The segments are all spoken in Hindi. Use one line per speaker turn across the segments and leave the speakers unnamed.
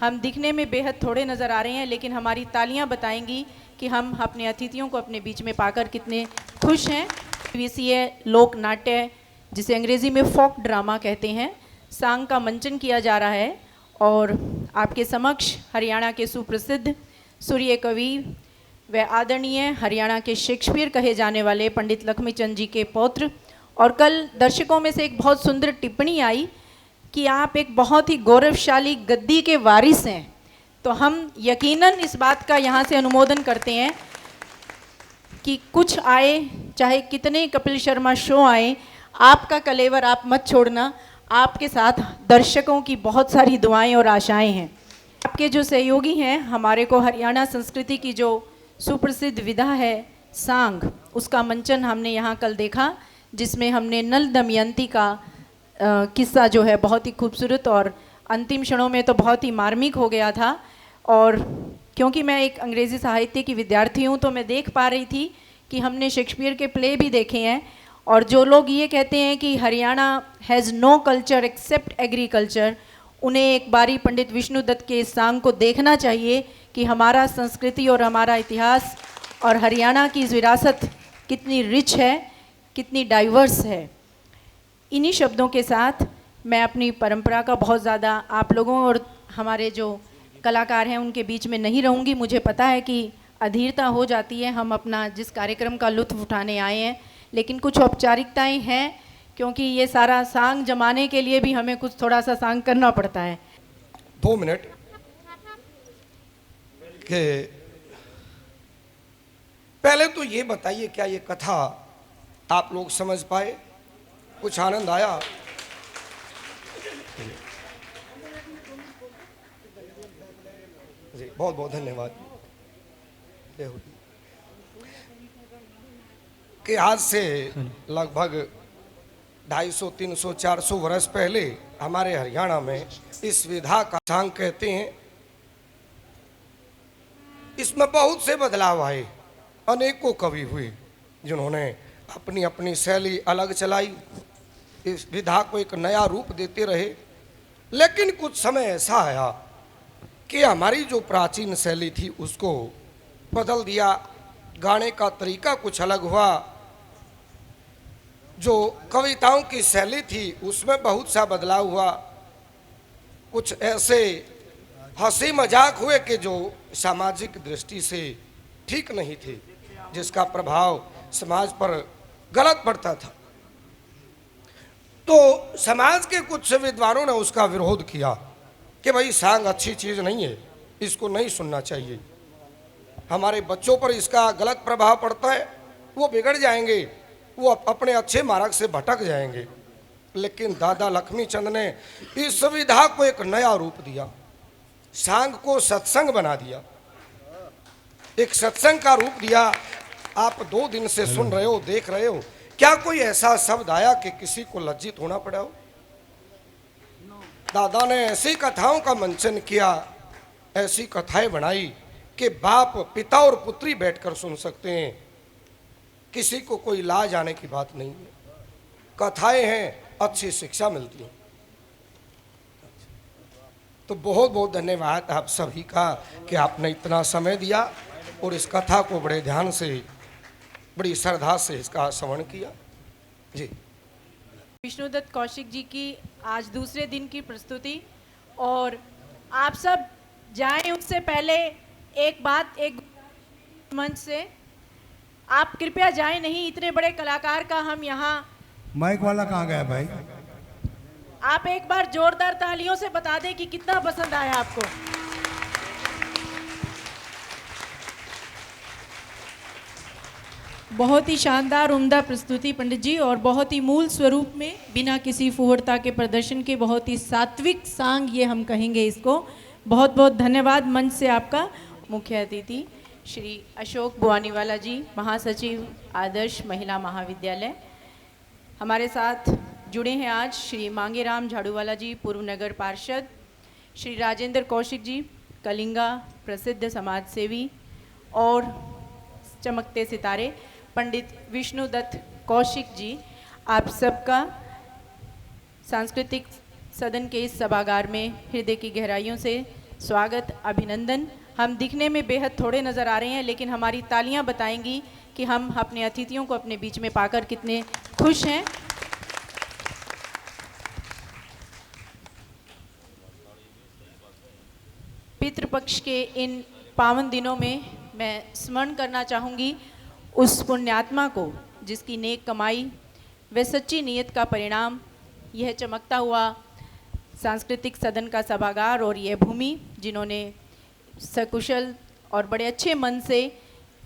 हम दिखने में बेहद थोड़े नज़र आ रहे हैं, लेकिन हमारी तालियां बताएंगी कि हम अपने अतिथियों को अपने बीच में पाकर कितने खुश हैं। विषय लोक नाट्य, जिसे अंग्रेज़ी में फोक ड्रामा कहते हैं, सांग का मंचन किया जा रहा है और आपके समक्ष हरियाणा के सुप्रसिद्ध सूर्य कवि व आदरणीय हरियाणा के शेक्सपियर कहे जाने वाले पंडित लक्ष्मीचंद जी के पौत्र। और कल दर्शकों में से एक बहुत सुंदर टिप्पणी आई कि आप एक बहुत ही गौरवशाली गद्दी के वारिस हैं, तो हम यकीनन इस बात का यहाँ से अनुमोदन करते हैं कि कुछ आए, चाहे कितने कपिल शर्मा शो आए, आपका कलेवर आप मत छोड़ना। आपके साथ दर्शकों की बहुत सारी दुआएं और आशाएं हैं। आपके जो सहयोगी हैं, हमारे को हरियाणा संस्कृति की जो सुप्रसिद्ध विधा है सांग, उसका मंचन हमने यहाँ कल देखा, जिसमें हमने नल दमयंती का किस्सा जो है बहुत ही खूबसूरत और अंतिम क्षणों में तो बहुत ही मार्मिक हो गया था। और क्योंकि मैं एक अंग्रेज़ी साहित्य की विद्यार्थी हूँ, तो मैं देख पा रही थी कि हमने शेक्सपियर के प्ले भी देखे हैं। और जो लोग ये कहते हैं कि Haryana has no culture except agriculture, उन्हें एक बारी पंडित विष्णुदत्त के इस सांग को देखना चाहिए कि हमारा संस्कृति और हमारा इतिहास और हरियाणा की विरासत कितनी रिच है, कितनी डाइवर्स है। इन्हीं शब्दों के साथ मैं अपनी परंपरा का बहुत ज़्यादा आप लोगों और हमारे जो कलाकार हैं उनके बीच में नहीं रहूँगी। मुझे पता है कि अधीरता हो जाती है, हम अपना जिस कार्यक्रम का लुत्फ़ उठाने आए हैं, लेकिन कुछ औपचारिकताएं हैं, क्योंकि ये सारा सांग जमाने के लिए भी हमें कुछ थोड़ा सा सांग करना पड़ता है।
2 मिनट के पहले तो ये बताइए, क्या ये कथा आप लोग समझ पाए? कुछ आनंद आया? जी बहुत बहुत धन्यवाद। कि आज से लगभग 250, 300, 400 वर्ष पहले हमारे हरियाणा में इस विधा का सांग कहते हैं, इसमें बहुत से बदलाव आए। अनेकों कवि हुए जिन्होंने अपनी अपनी शैली अलग चलाई, इस विधा को एक नया रूप देते रहे। लेकिन कुछ समय ऐसा आया कि हमारी जो प्राचीन शैली थी उसको बदल दिया, गाने का तरीका कुछ अलग हुआ। जो कविताओं की शैली थी उसमें बहुत सा बदलाव हुआ। कुछ ऐसे हंसी मजाक हुए कि जो सामाजिक दृष्टि से ठीक नहीं थे, जिसका प्रभाव समाज पर गलत पड़ता था। तो समाज के कुछ विद्वानों ने उसका विरोध किया कि भाई सांग अच्छी चीज़ नहीं है, इसको नहीं सुनना चाहिए, हमारे बच्चों पर इसका गलत प्रभाव पड़ता है, वो बिगड़ जाएंगे, वो अपने अच्छे मार्ग से भटक जाएंगे। लेकिन दादा लक्ष्मीचंद ने इस विधा को एक नया रूप दिया, सांग को सत्संग बना दिया, एक सत्संग का रूप दिया। आप 2 दिन से सुन रहे हो, देख रहे हो, क्या कोई ऐसा शब्द आया कि किसी को लज्जित होना पड़ा हो? दादा ने ऐसी कथाओं का मंचन किया, ऐसी कथाएं बनाई कि बाप, पिता और पुत्री बैठकर सुन सकते हैं, किसी को कोई लाज आने की बात नहीं है। कथाएं हैं, अच्छी शिक्षा मिलती है। तो बहुत बहुत धन्यवाद आप सभी का कि आपने इतना समय दिया और इस कथा को बड़े ध्यान से, बड़ी श्रद्धा से इसका श्रवण किया। जी,
विष्णुदत्त कौशिक जी की आज दूसरे दिन की प्रस्तुति, और आप सब जाएं उससे पहले एक बात, एक मंच से आप कृपया जाएं नहीं। इतने बड़े कलाकार का हम यहाँ,
माइक वाला कहाँ गया भाई?
आप एक बार जोरदार तालियों से बता दें कि कितना पसंद आया आपको। बहुत ही शानदार उम्दा प्रस्तुति पंडित जी, और बहुत ही मूल स्वरूप में, बिना किसी फुहरता के प्रदर्शन के, बहुत ही सात्विक सांग ये हम कहेंगे इसको। बहुत बहुत धन्यवाद मंच से आपका। मुख्य अतिथि श्री अशोक बुआनीवाला जी, महासचिव आदर्श महिला महाविद्यालय। हमारे साथ जुड़े हैं आज श्री मांगेराम झाड़ूवाला जी, पूर्व नगर पार्षद, श्री राजेंद्र कौशिक जी, कलिंगा प्रसिद्ध समाज सेवी, और चमकते सितारे पंडित विष्णुदत्त कौशिक जी। आप सबका सांस्कृतिक सदन के इस सभागार में हृदय की गहराइयों से स्वागत, अभिनंदन। हम दिखने में बेहद थोड़े नज़र आ रहे हैं, लेकिन हमारी तालियां बताएंगी कि हम अपने अतिथियों को अपने बीच में पाकर कितने खुश हैं। पितृपक्ष के इन पावन दिनों में मैं स्मरण करना चाहूँगी उस पुण्यात्मा को जिसकी नेक कमाई व सच्ची नीयत का परिणाम यह चमकता हुआ सांस्कृतिक सदन का सभागार और यह भूमि, जिन्होंने सकुशल और बड़े अच्छे मन से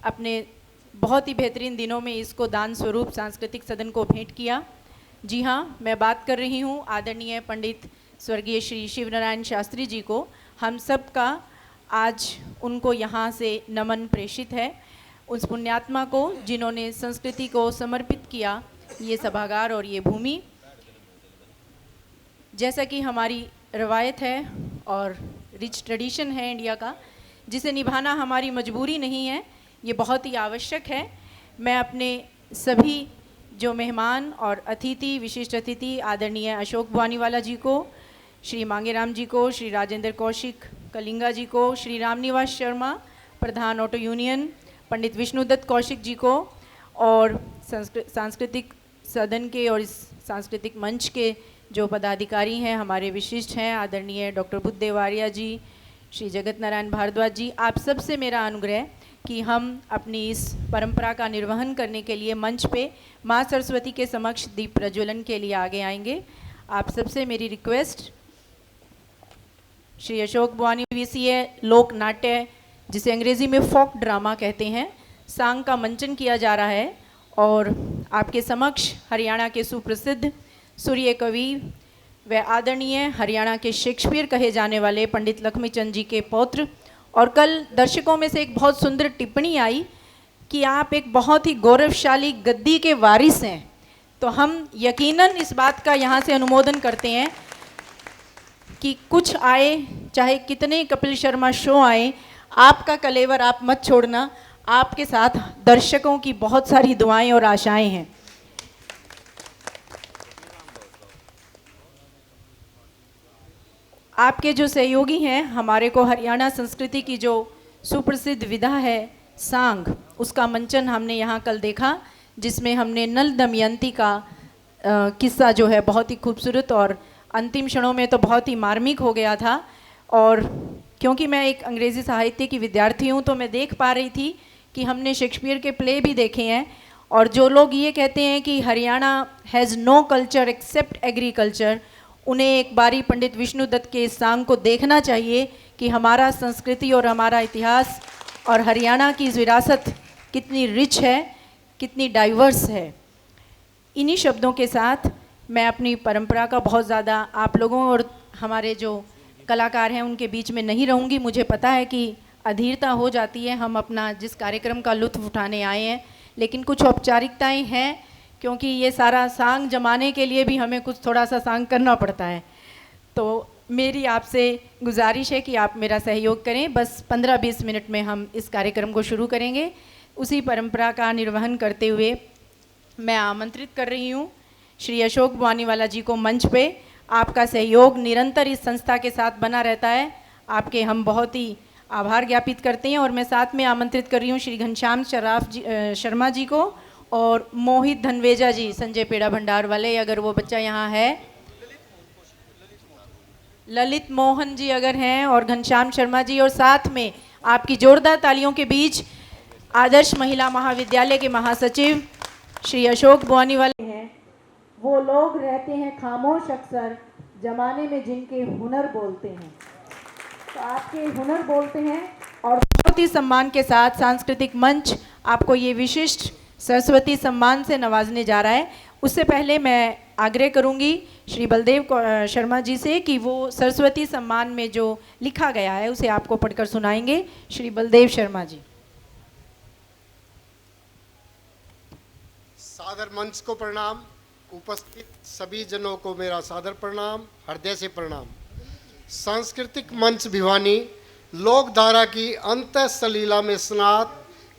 अपने बहुत ही बेहतरीन दिनों में इसको दान स्वरूप सांस्कृतिक सदन को भेंट किया। जी हाँ, मैं बात कर रही हूँ आदरणीय पंडित स्वर्गीय श्री शिवनारायण शास्त्री जी को। हम सब का आज उनको यहाँ से नमन प्रेषित है, उस पुण्यात्मा को जिन्होंने संस्कृति को समर्पित किया ये सभागार और ये भूमि। जैसा कि हमारी रवायत है और रिच ट्रेडिशन है इंडिया का, जिसे निभाना हमारी मजबूरी नहीं है, ये बहुत ही आवश्यक है। मैं अपने सभी जो मेहमान और अतिथि, विशिष्ट अतिथि आदरणीय अशोक बुआनीवाला जी को, श्री मांगेराम जी को, श्री राजेंद्र कौशिक कलिंगा जी को, श्री रामनिवास शर्मा प्रधान ऑटो यूनियन, पंडित विष्णुदत्त कौशिक जी को और सांस्कृतिक सदन के और इस सांस्कृतिक मंच के जो पदाधिकारी हैं, हमारे विशिष्ट हैं आदरणीय डॉक्टर बुद्धदेव आर्या जी, श्री जगत नारायण भारद्वाज जी, आप सब से मेरा अनुग्रह कि हम अपनी इस परंपरा का निर्वहन करने के लिए मंच पे माँ सरस्वती के समक्ष दीप प्रज्वलन के लिए आगे आएंगे। आप सबसे मेरी रिक्वेस्ट, श्री अशोक बुआनी VCA लोक नाट्य, जिसे अंग्रेज़ी में फोक ड्रामा कहते हैं, सांग का मंचन किया जा रहा है और आपके समक्ष हरियाणा के सुप्रसिद्ध सूर्य कवि व आदरणीय हरियाणा के शेक्सपियर कहे जाने वाले पंडित लक्ष्मीचंद जी के पौत्र। और कल दर्शकों में से एक बहुत सुंदर टिप्पणी आई कि आप एक बहुत ही गौरवशाली गद्दी के वारिस हैं, तो हम यकीनन इस बात का यहाँ से अनुमोदन करते हैं कि कुछ आए, चाहे कितने कपिल शर्मा शो आए, आपका कलेवर आप मत छोड़ना। आपके साथ दर्शकों की बहुत सारी दुआएं और आशाएं हैं। आपके जो सहयोगी हैं, हमारे को हरियाणा संस्कृति की जो सुप्रसिद्ध विधा है सांग, उसका मंचन हमने यहाँ कल देखा, जिसमें हमने नल दमयंती का किस्सा जो है बहुत ही खूबसूरत और अंतिम क्षणों में तो बहुत ही मार्मिक हो गया था। और क्योंकि मैं एक अंग्रेज़ी साहित्य की विद्यार्थी हूँ, तो मैं देख पा रही थी कि हमने शेक्सपियर के प्ले भी देखे हैं। और जो लोग ये कहते हैं कि Haryana has no culture except agriculture, उन्हें एक बारी पंडित विष्णुदत्त के इस सांग को देखना चाहिए कि हमारा संस्कृति और हमारा इतिहास और हरियाणा की विरासत कितनी रिच है, कितनी डाइवर्स है। इन्हीं शब्दों के साथ मैं अपनी परंपरा का बहुत ज़्यादा आप लोगों और हमारे जो कलाकार हैं उनके बीच में नहीं रहूँगी। मुझे पता है कि अधीरता हो जाती है, हम अपना जिस कार्यक्रम का लुत्फ़ उठाने आए हैं, लेकिन कुछ औपचारिकताएं हैं, क्योंकि ये सारा सांग जमाने के लिए भी हमें कुछ थोड़ा सा सांग करना पड़ता है। तो मेरी आपसे गुजारिश है कि आप मेरा सहयोग करें। बस 15-20 मिनट में हम इस कार्यक्रम को शुरू करेंगे। उसी परंपरा का निर्वहन करते हुए मैं आमंत्रित कर रही हूँ श्री अशोक बुआनीवाला जी को मंच पे। आपका सहयोग निरंतर इस संस्था के साथ बना रहता है, आपके हम बहुत ही आभार ज्ञापित करते हैं। और मैं साथ में आमंत्रित कर रही हूँ श्री घनश्याम शर्मा जी को और मोहित धनवेजा जी, संजय पेड़ा भंडार वाले, अगर वो बच्चा यहाँ है, ललित मोहन जी अगर हैं, और घनश्याम शर्मा जी, और साथ में आपकी जोरदार तालियों के बीच आदर्श महिला महाविद्यालय के महासचिव श्री अशोक बुआनीवाला हैं। वो लोग रहते हैं खामोश अक्सर जमाने में जिनके हुनर बोलते हैं, तो आपके हुनर बोलते हैं। और बहुत ही सम्मान के साथ सांस्कृतिक मंच आपको ये विशिष्ट सरस्वती सम्मान से नवाजने जा रहा है। उससे पहले मैं आग्रह करूंगी श्री बलदेव शर्मा जी से कि वो सरस्वती सम्मान में जो लिखा गया है उसे आपको पढ़कर सुनाएंगे। श्री बलदेव शर्मा जी।
सादर मंच को प्रणाम, उपस्थित सभी जनों को मेरा सादर प्रणाम, हृदय से प्रणाम। सांस्कृतिक मंच भिवानी लोकधारा की अंतः सलीला में स्नात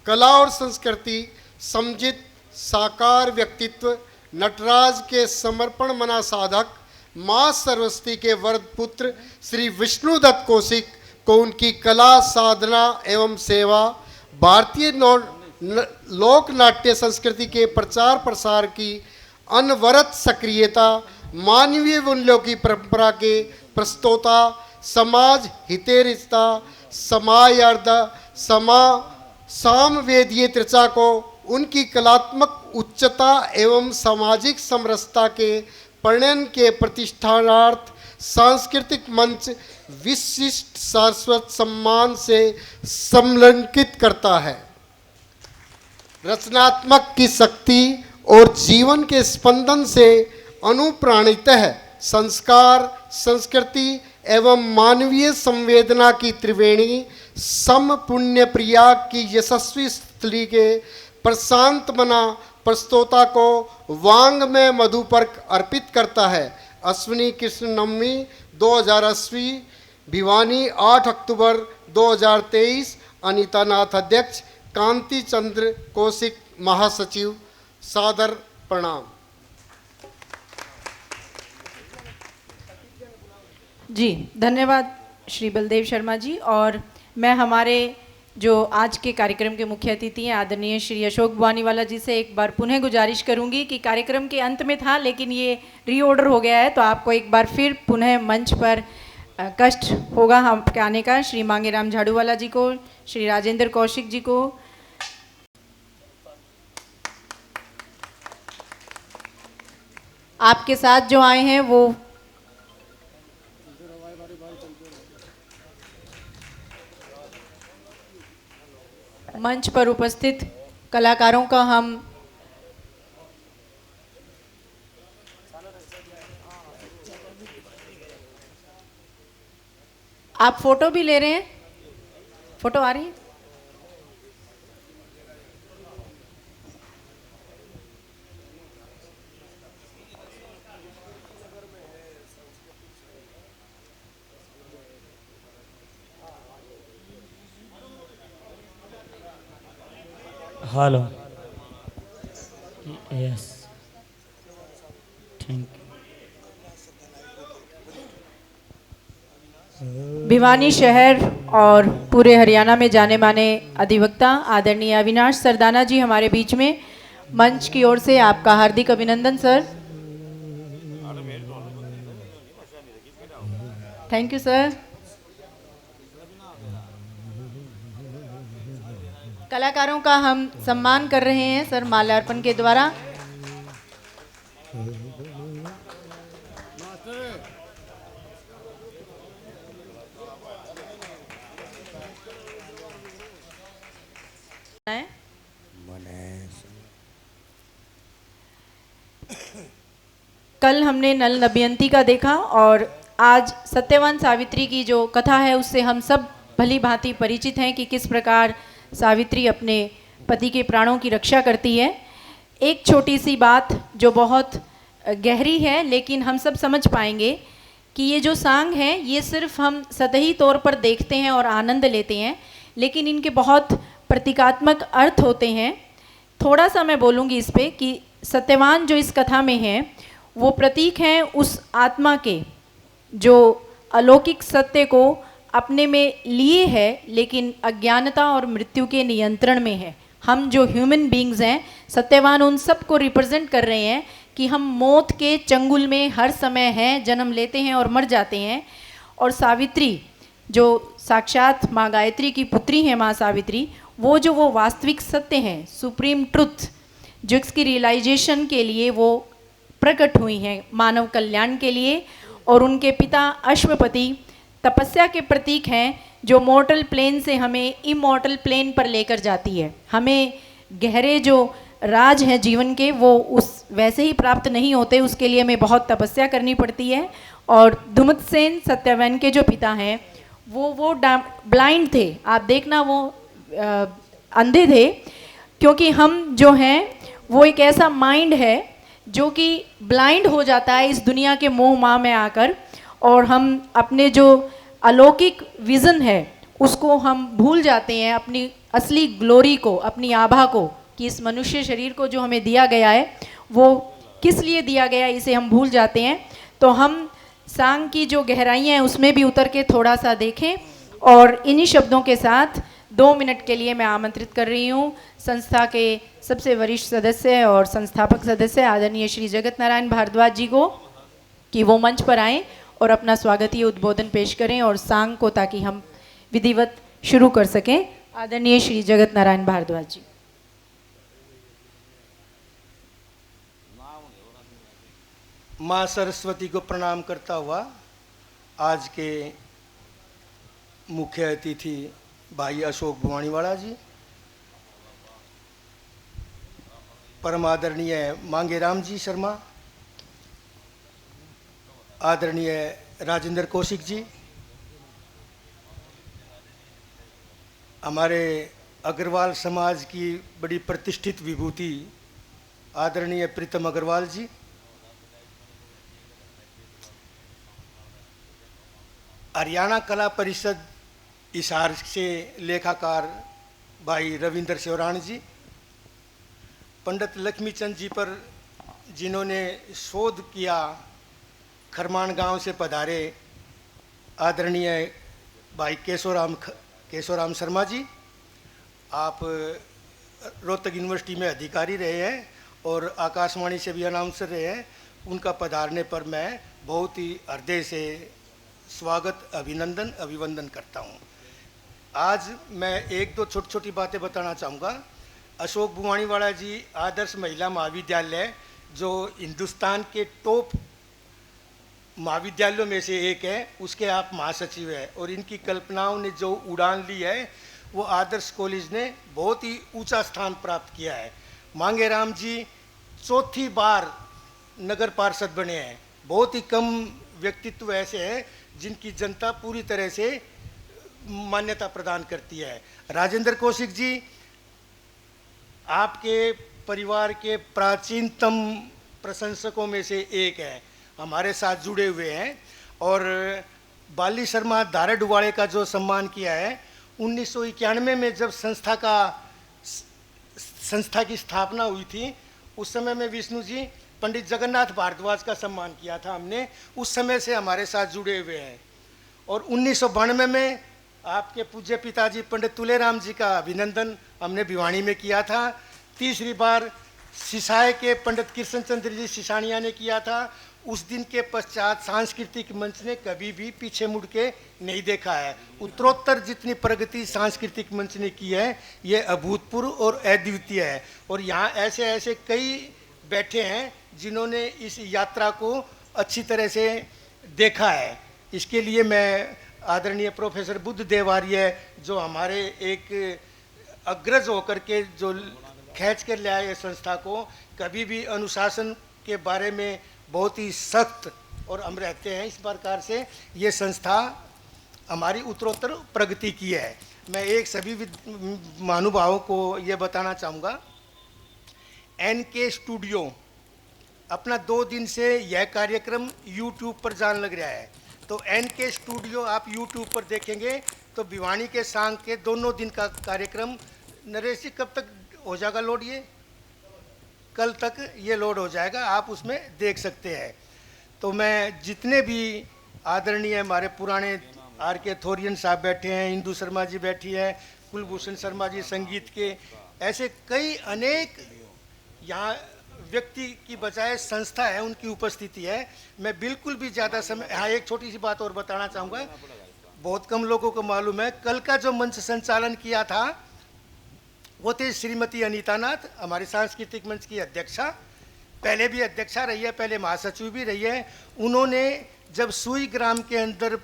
कला और संस्कृति समझित साकार व्यक्तित्व नटराज के समर्पण मना साधक माँ सरस्वती के वरद पुत्र श्री विष्णुदत्त कौशिक को उनकी कला, साधना एवं सेवा, भारतीय लोक नाट्य संस्कृति के प्रचार प्रसार की अनवरत सक्रियता, मानवीय मूल्यों की परंपरा के प्रस्तोता, समाज हितैषिता, समायार्ध, सामवेदीय त्रिचा को उनकी कलात्मक उच्चता एवं सामाजिक समरसता के परिणन के प्रतिष्ठानार्थ सांस्कृतिक मंच विशिष्ट शाश्वत सम्मान से संलग्नित करता है। रचनात्मक की शक्ति और जीवन के स्पंदन से अनुप्राणित है। संस्कार, संस्कृति एवं मानवीय संवेदना की त्रिवेणी सम पुण्य प्रिया की यशस्वी स्थली के प्रशांत मना प्रस्तोता को वांग में मधुपर्क अर्पित करता है। अश्विनी कृष्ण नवमी 2080, भिवानी 8 अक्टूबर 2023। अनीता नाथ अध्यक्ष, कांति चंद्र कौशिक महासचिव, सादर प्रणाम।
जी धन्यवाद श्री बलदेव शर्मा जी। और मैं हमारे जो आज के कार्यक्रम के मुख्य अतिथि हैं आदरणीय श्री अशोक बुआनीवाला जी से एक बार पुनः गुजारिश करूंगी कि कार्यक्रम के अंत में था लेकिन ये रीऑर्डर हो गया है तो आपको एक बार फिर पुनः मंच पर कष्ट होगा आपके आने का। श्री मांगेराम झाड़ूवाला जी को, श्री राजेंद्र कौशिक जी को, आपके साथ जो आए हैं वो मंच पर उपस्थित कलाकारों का हम आप फोटो भी ले रहे हैं? फोटो आ रही है?
Hello, yes, thank you.
Bhiwani शहर और पूरे हरियाणा में जाने माने अधिवक्ता आदरणीय अविनाश सरदाना जी हमारे बीच में, मंच की ओर से आपका हार्दिक अभिनंदन सर। Thank you sir. कलाकारों का हम सम्मान कर रहे हैं सर माल्यार्पण के द्वारा। कल हमने नल दमयंती का देखा और आज सत्यवान सावित्री की जो कथा है उससे हम सब भली भांति परिचित हैं कि किस प्रकार सावित्री अपने पति के प्राणों की रक्षा करती है। एक छोटी सी बात जो बहुत गहरी है लेकिन हम सब समझ पाएंगे कि ये जो सांग हैं ये सिर्फ हम सतही तौर पर देखते हैं और आनंद लेते हैं लेकिन इनके बहुत प्रतीकात्मक अर्थ होते हैं। थोड़ा सा मैं बोलूँगी इस पे कि सत्यवान जो इस कथा में है वो प्रतीक हैं उस आत्मा के जो अलौकिक सत्य को अपने में लिए है लेकिन अज्ञानता और मृत्यु के नियंत्रण में है। हम जो ह्यूमन बीइंग्स हैं, सत्यवान उन सब को रिप्रेजेंट कर रहे हैं कि हम मौत के चंगुल में हर समय हैं, जन्म लेते हैं और मर जाते हैं। और सावित्री जो साक्षात माँ गायत्री की पुत्री हैं, माँ सावित्री, वो वास्तविक सत्य हैं, सुप्रीम ट्रुथ, जो इसकी रियलाइजेशन के लिए वो प्रकट हुई हैं मानव कल्याण के लिए। और उनके पिता अश्वपति तपस्या के प्रतीक हैं जो मॉर्टल प्लेन से हमें इमॉर्टल प्लेन पर लेकर जाती है। हमें गहरे जो राज हैं जीवन के वो उस वैसे ही प्राप्त नहीं होते, उसके लिए हमें बहुत तपस्या करनी पड़ती है। और धुमतसेन सत्यवान के जो पिता हैं वो ब्लाइंड थे, आप देखना वो अंधे थे, क्योंकि हम जो हैं वो एक ऐसा माइंड है जो कि ब्लाइंड हो जाता है इस दुनिया के मोह माह में आकर, और हम अपने जो अलौकिक विज़न है उसको हम भूल जाते हैं, अपनी असली ग्लोरी को, अपनी आभा को, कि इस मनुष्य शरीर को जो हमें दिया गया है वो किस लिए दिया गया है, इसे हम भूल जाते हैं। तो हम सांग की जो गहराइयाँ हैं उसमें भी उतर के थोड़ा सा देखें और इन्हीं शब्दों के साथ 2 मिनट के लिए मैं आमंत्रित कर रही हूँ संस्था के सबसे वरिष्ठ सदस्य और संस्थापक सदस्य आदरणीय श्री जगत नारायण भारद्वाज जी को कि वो मंच पर आएं और अपना स्वागतीय उद्बोधन पेश करें और सांग को ताकि हम विधिवत शुरू कर सकें। आदरणीय श्री जगत नारायण भारद्वाज जी।
माँ सरस्वती को प्रणाम करता हुआ आज के मुख्य अतिथि भाई अशोक भुवाणीवाला जी, परम आदरणीय मांगेराम जी शर्मा, आदरणीय राजेंद्र कौशिक जी, हमारे अग्रवाल समाज की बड़ी प्रतिष्ठित विभूति आदरणीय प्रीतम अग्रवाल जी, हरियाणा कला परिषद हिसार से लेखाकार भाई रविंद्र सेवराण जी, पंडित लक्ष्मीचंद जी पर जिन्होंने शोध किया, खरमान गांव से पधारे आदरणीय भाई केशोराम शर्मा जी, आप रोहतक यूनिवर्सिटी में अधिकारी रहे हैं और आकाशवाणी से भी अनाउंसर रहे हैं। उनका पधारने पर मैं बहुत ही हृदय से स्वागत अभिवंदन करता हूं। आज मैं एक दो छोटी छोटी बातें बताना चाहूँगा। अशोक भुवाणीवाला जी आदर्श महिला महाविद्यालय जो हिंदुस्तान के टॉप महाविद्यालयों में से एक है, उसके आप महासचिव हैं और इनकी कल्पनाओं ने जो उड़ान ली है वो आदर्श कॉलेज ने बहुत ही ऊंचा स्थान प्राप्त किया है। मांगेराम जी चौथी बार नगर पार्षद बने हैं। बहुत ही कम व्यक्तित्व ऐसे हैं जिनकी जनता पूरी तरह से मान्यता प्रदान करती है। राजेंद्र कौशिक जी आपके परिवार के प्राचीनतम प्रशंसकों में से एक हैं, हमारे साथ जुड़े हुए हैं। और बाली शर्मा धाराडुवाड़े का जो सम्मान किया है 1991 में जब संस्था की स्थापना हुई थी, उस समय में विष्णु जी पंडित जगन्नाथ भारद्वाज का सम्मान किया था हमने, उस समय से हमारे साथ जुड़े हुए हैं। और 1992 में आपके पूज्य पिताजी पंडित तुलेराम जी का अभिनंदन हमने भिवानी में किया था। तीसरी बार सिसाए के पंडित कृष्ण चंद्र जी सिसानिया ने किया था। उस दिन के पश्चात सांस्कृतिक मंच ने कभी भी पीछे मुड़ के नहीं देखा है। उत्तरोत्तर जितनी प्रगति सांस्कृतिक मंच ने की है ये अभूतपूर्व और अद्वितीय है। और यहाँ ऐसे ऐसे कई बैठे हैं जिन्होंने इस यात्रा को अच्छी तरह से देखा है। इसके लिए मैं आदरणीय प्रोफेसर बुद्ध देव आर्य जो हमारे एक अग्रज होकर के जो खींच कर ले आए संस्था को, कभी भी अनुशासन के बारे में बहुत ही सख्त और हम रहते हैं। इस प्रकार से ये संस्था हमारी उत्तरोत्तर प्रगति की है। मैं एक सभी महानुभावों को ये बताना चाहूँगा, NK स्टूडियो अपना 2 दिन से यह कार्यक्रम YouTube पर जान लग रहा है। तो NK स्टूडियो आप YouTube पर देखेंगे तो भिवानी के सांग के दोनों दिन का कार्यक्रम, नरेश जी कब तक हो जाएगा लोड? ये कल तक ये लोड हो जाएगा, आप उसमें देख सकते हैं। तो मैं जितने भी आदरणीय हमारे पुराने RK थोरियन साहब बैठे हैं, इंदू शर्मा जी बैठी हैं, कुलभूषण शर्मा जी संगीत के, ऐसे कई अनेक यहाँ व्यक्ति की बजाय संस्था है उनकी उपस्थिति है। मैं बिल्कुल भी ज़्यादा समय, हाँ एक छोटी सी बात और बताना चाहूँगा, बहुत कम लोगों को मालूम है। कल का जो मंच संचालन किया था वो थे श्रीमती अनीता नाथ, हमारी सांस्कृतिक मंच की अध्यक्षा, पहले भी अध्यक्षा रही है, पहले महासचिव भी रही है। उन्होंने जब सुई ग्राम के अंदर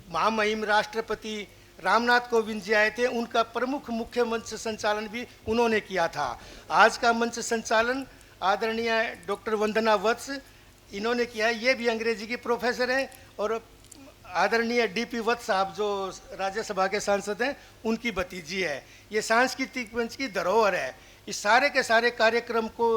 महामहिम राष्ट्रपति रामनाथ कोविंद जी आए थे, उनका प्रमुख मुख्य मंच संचालन भी उन्होंने किया था। आज का मंच संचालन आदरणीय डॉक्टर वंदना वत्स इन्होंने किया है, ये भी अंग्रेजी की प्रोफेसर है। और आदरणीय DP वत्स साहब जो राज्यसभा के सांसद हैं उनकी भतीजी है। ये सांस्कृतिक मंच की धरोहर है। इस सारे के सारे कार्यक्रम को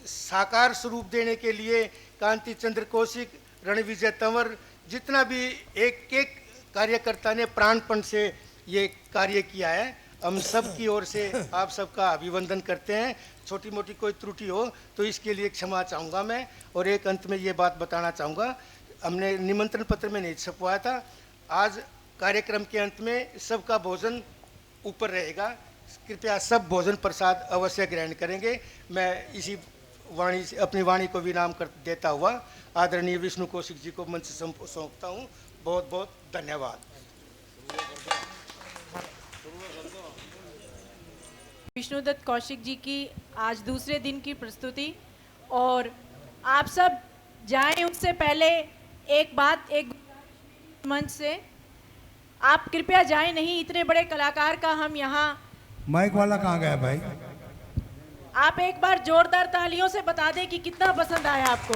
साकार स्वरूप देने के लिए कांति चंद्र कौशिक, रणविजय तंवर, जितना भी एक एक कार्यकर्ता ने प्राणपण से ये कार्य किया है, हम सब की ओर से आप सबका अभिवंदन करते हैं। छोटी मोटी कोई त्रुटि हो तो इसके लिए क्षमा चाहूँगा मैं। और एक अंत में ये बात बताना चाहूँगा, हमने निमंत्रण पत्र में नहीं छपवाया था, आज कार्यक्रम के अंत में सबका भोजन ऊपर रहेगा। कृपया सब भोजन प्रसाद अवश्य ग्रहण करेंगे। मैं इसी वाणी से अपनी वाणी को विराम कर देता हुआ आदरणीय विष्णु कौशिक जी को मंच सौंपता हूँ। बहुत बहुत धन्यवाद।
विष्णुदत्त कौशिक जी की आज दूसरे दिन की प्रस्तुति, और आप सब जाएं उससे पहले एक मंच से आप कृपया जाएं नहीं। इतने बड़े कलाकार का हम यहाँ,
माइक वाला कहाँ गया भाई?
आप एक बार जोरदार तालियों से बता दें कि कितना पसंद आया आपको।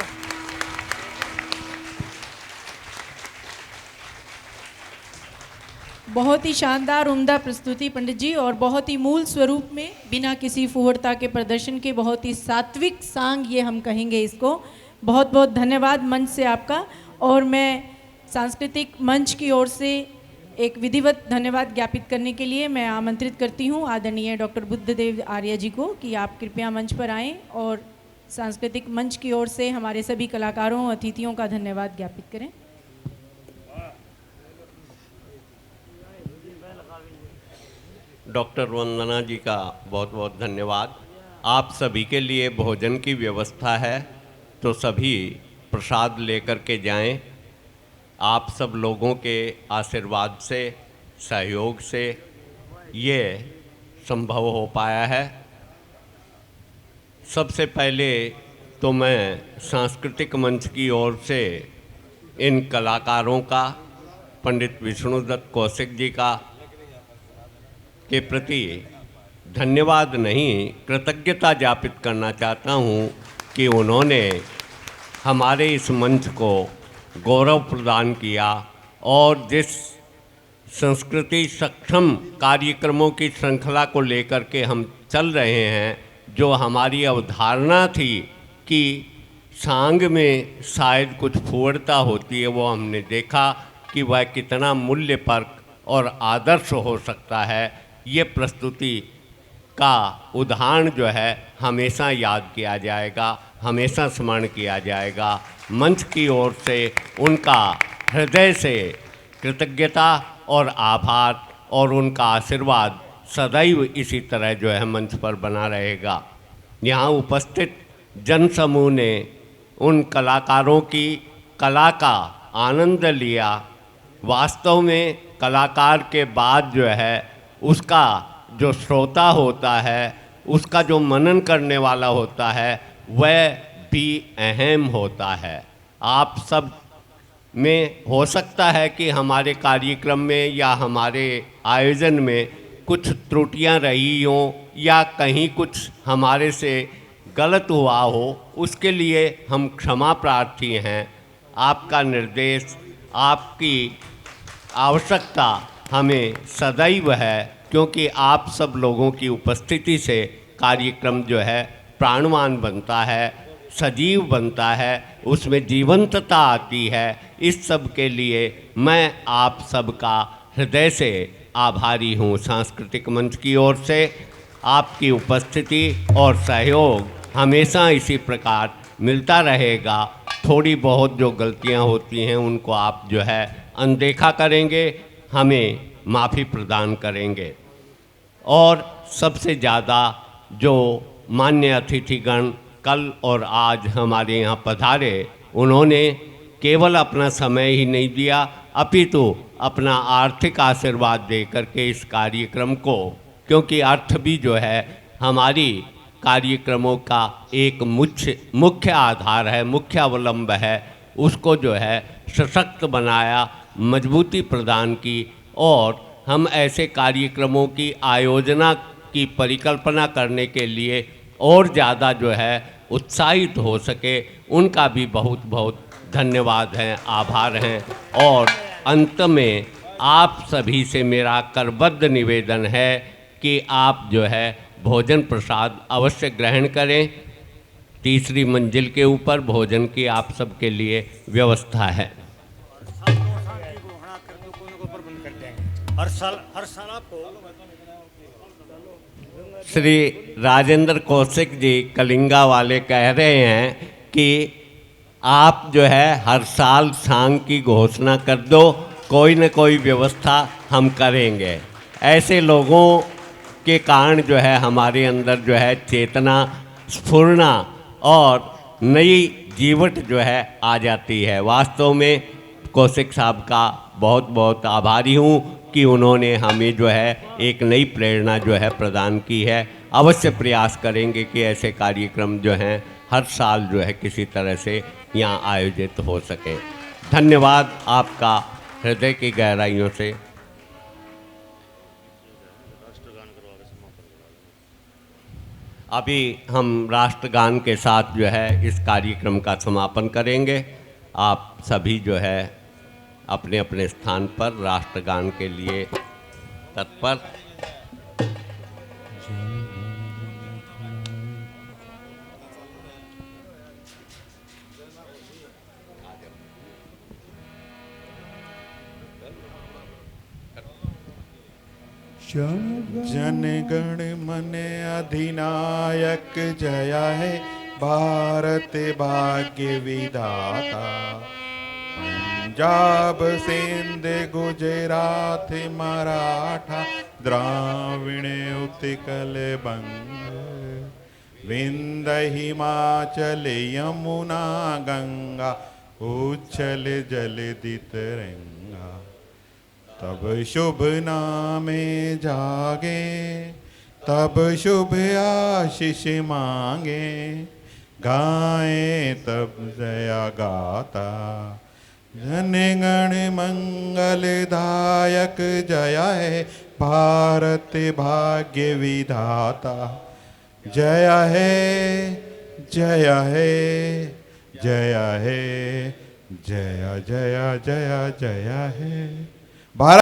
बहुत ही शानदार उम्दा प्रस्तुति पंडित जी, और बहुत ही मूल स्वरूप में बिना किसी फुहड़ता के प्रदर्शन के बहुत ही सात्विक सांग ये हम कहेंगे इसको। बहुत बहुत धन्यवाद मंच से आपका। और मैं सांस्कृतिक मंच की ओर से एक विधिवत धन्यवाद ज्ञापित करने के लिए मैं आमंत्रित करती हूँ आदरणीय डॉक्टर बुद्धदेव आर्य जी को कि आप कृपया मंच पर आएँ और सांस्कृतिक मंच की ओर से हमारे सभी कलाकारों अतिथियों का धन्यवाद ज्ञापित करें।
डॉक्टर वंदना जी का बहुत बहुत धन्यवाद। आप सभी के लिए भोजन की व्यवस्था है तो सभी प्रसाद लेकर के जाएं। आप सब लोगों के आशीर्वाद से, सहयोग से ये संभव हो पाया है। सबसे पहले तो मैं सांस्कृतिक मंच की ओर से इन कलाकारों का, पंडित विष्णुदत्त कौशिक जी का के प्रति धन्यवाद नहीं, कृतज्ञता ज्ञापित करना चाहता हूँ कि उन्होंने हमारे इस मंच को गौरव प्रदान किया और जिस संस्कृति सक्षम कार्यक्रमों की श्रृंखला को लेकर के हम चल रहे हैं, जो हमारी अवधारणा थी कि सांग में शायद कुछ फुहड़ता होती है, वो हमने देखा कि वह कितना मूल्यपर्क और आदर्श हो सकता है। ये प्रस्तुति का उदाहरण जो है हमेशा याद किया जाएगा, हमेशा स्मरण किया जाएगा। मंच की ओर से उनका हृदय से कृतज्ञता और आभार और उनका आशीर्वाद सदैव इसी तरह जो है मंच पर बना रहेगा। यहाँ उपस्थित जन समूह ने उन कलाकारों की कला का आनंद लिया। वास्तव में कलाकार के बाद जो है उसका जो श्रोता होता है, उसका जो मनन करने वाला होता है, वह भी अहम होता है। आप सब में हो सकता है कि हमारे कार्यक्रम में या हमारे आयोजन में कुछ त्रुटियां रही हों या कहीं कुछ हमारे से गलत हुआ हो, उसके लिए हम क्षमा प्रार्थी हैं। आपका निर्देश, आपकी आवश्यकता हमें सदैव है, क्योंकि आप सब लोगों की उपस्थिति से कार्यक्रम जो है प्राणवान बनता है, सजीव बनता है, उसमें जीवंतता आती है। इस सब के लिए मैं आप सबका हृदय से आभारी हूँ। सांस्कृतिक मंच की ओर से आपकी उपस्थिति और सहयोग हमेशा इसी प्रकार मिलता रहेगा। थोड़ी बहुत जो गलतियाँ होती हैं उनको आप जो है अनदेखा करेंगे, हमें माफ़ी प्रदान करेंगे। और सबसे ज़्यादा जो मान्य अतिथिगण कल और आज हमारे यहाँ पधारे, उन्होंने केवल अपना समय ही नहीं दिया, अपितु अपना आर्थिक आशीर्वाद दे करके इस कार्यक्रम को, क्योंकि अर्थ भी जो है हमारी कार्यक्रमों का एक मुख्य आधार है, मुख्य अवलंब है, उसको जो है सशक्त बनाया, मजबूती प्रदान की और हम ऐसे कार्यक्रमों की आयोजना की परिकल्पना करने के लिए और ज़्यादा जो है उत्साहित हो सके, उनका भी बहुत बहुत धन्यवाद है, आभार हैं। और अंत में आप सभी से मेरा करबद्ध निवेदन है कि आप जो है भोजन प्रसाद अवश्य ग्रहण करें। तीसरी मंजिल के ऊपर भोजन की आप सबके लिए व्यवस्था है।
हर साल आपको
श्री राजेंद्र कौशिक जी कलिंगा वाले कह रहे हैं कि आप जो है हर साल सांग की घोषणा कर दो कोई न कोई व्यवस्था हम करेंगे। ऐसे लोगों के कारण जो है हमारे अंदर जो है चेतना, स्फुरना और नई जीवट जो है आ जाती है। वास्तव में कौशिक साहब का बहुत बहुत आभारी हूँ कि उन्होंने हमें जो है एक नई प्रेरणा जो है प्रदान की है। अवश्य प्रयास करेंगे कि ऐसे कार्यक्रम जो हैं हर साल जो है किसी तरह से यहाँ आयोजित हो सके। धन्यवाद आपका हृदय की गहराइयों से। अभी हम राष्ट्रगान के साथ जो है इस कार्यक्रम का समापन करेंगे। आप सभी जो है अपने अपने स्थान पर राष्ट्रगान के लिए तत्पर।
जन गण मन अधिनायक जया है, भारत भाग्य विधाता। पंजाब सिंध गुजरात मराठा, द्राविण उत्कल बंग, विंध्य हिमाचल यमुना गंगा, उच्छल जलधि तरंगा। तब शुभ नामे जागे, तब शुभ आशीष मांगे, गाएं तब जया गाता। जन गण मंगलदायक जया है, भारत भाग्य विधाता। जया है, जया है, जया है, जया जया जया जया है भारत।